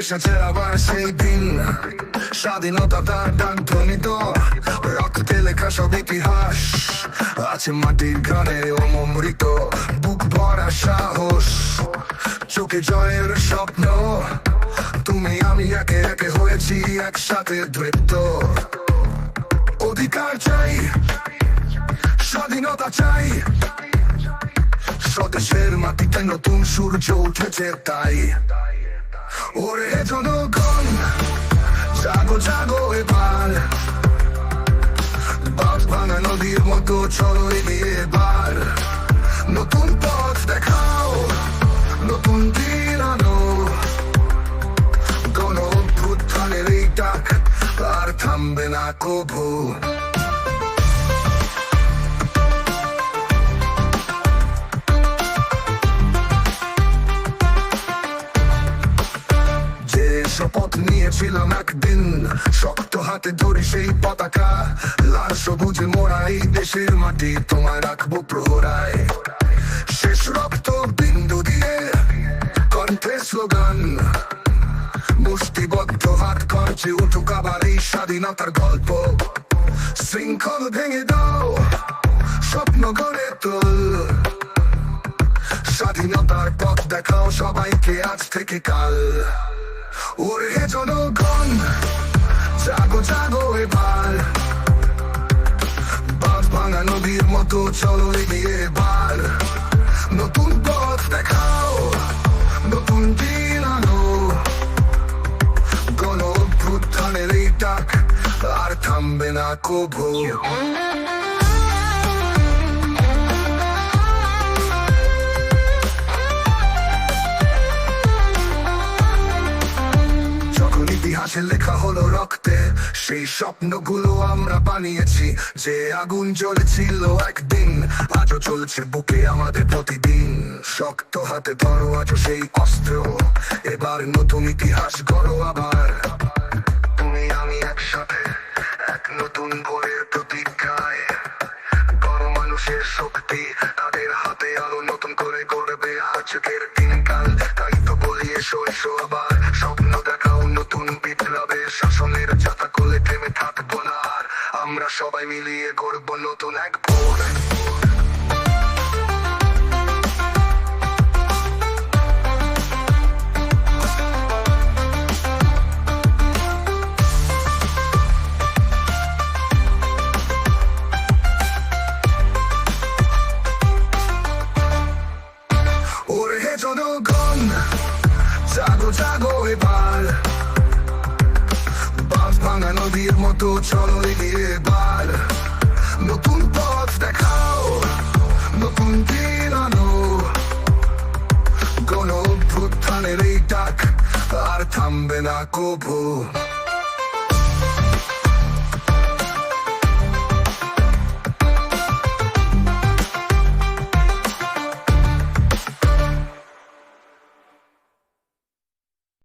এসেছে আবার সেই দিন, স্বাধীনতা তার ডাক ধ্বনিত, রক্তে লেখা সব ইতিহাস আছে মাটির গানে অমৃত। বুক ভরা সাহস, চোখে জয়ের স্বপ্ন, তুমি আমি একে একে হয়েছি একসাথে ধৃত। অধিকার চাই, স্বাধীনতা চাই, স্বদেশের মাটিতে নতুন সূর্য উঠেছে তাই। ওরে জনগণ, জাগো জাগো এবার, বাঁধ ভাঙা নদীর মতো চলো এগিয়ে এবার। নতুন পথ দেখাও, নতুন দিন আনো, গণ অভ্যুত্থানের এই ডাক আর থামবে না কভু। শপথ নিয়েছিলাম একদিন, শক্ত হাতে ধরে সেই পতাকা, লাল সবুজে মোড়া এই দেশের মাটি তোমায় রাখবো প্রহরায়। শেষ রক্ত বিন্দু দিয়ে কণ্ঠে স্লোগান, মুষ্টিবদ্ধ হাত কঞ্চে উঠুক আবার এই স্বাধীনতার গল্প। শৃঙ্খল ভেঙে দাও, স্বপ্ন গড়ে তোল, স্বাধীনতার পথ দেখাও সবাইকে আজ থেকে কাল। ওরে জনগণ, জাগো জাগো এবার, বাঁধ ভাঙা নদীর মতো চলো এগিয়ে এবার। নতুন পথ দেখাও, নতুন দিন আনো, গণ অভ্যুত্থানের এই ডাক আর থামবে না কভু। ইতিহাসে লেখা হলো রক্তে, সেই স্বপ্নগুলো আমরা বানিয়েছি। যে আগুন জ্বলেছিল একদিন, আজও চলছে বুকে আমাদের প্রতিদিন। শক্ত হাতে ধরো আজও সেই অস্ত্র, এবার নতুন ইতিহাস গড়ো আবার। তুমি আমি একসাথে এক নতুন ভোরের প্রতিজ্ঞায়, বড় মানুষের শক্তি তাদের হাতে আলো নতুন করে গড়বে আজকের দিনকাল। তাই তো বলি এসো এসো আবার, স্বপ্ন দেখাও নতুন বিপ্লবে, শাসনের যাতা কোলে থেমে থাকবো না আর, আমরা সবাই মিলিয়ে গড়ব নতুন এক ভোর। ওরে জনগণ, জাগো জাগো এবার, বাঁধ ভাঙা নদীর মতো চলো এগিয়ে এবার। নতুন পথ দেখাও, নতুন দিন আনো, গণ অভ্যুত্থানের এই ডাক আর থামবে না কভু।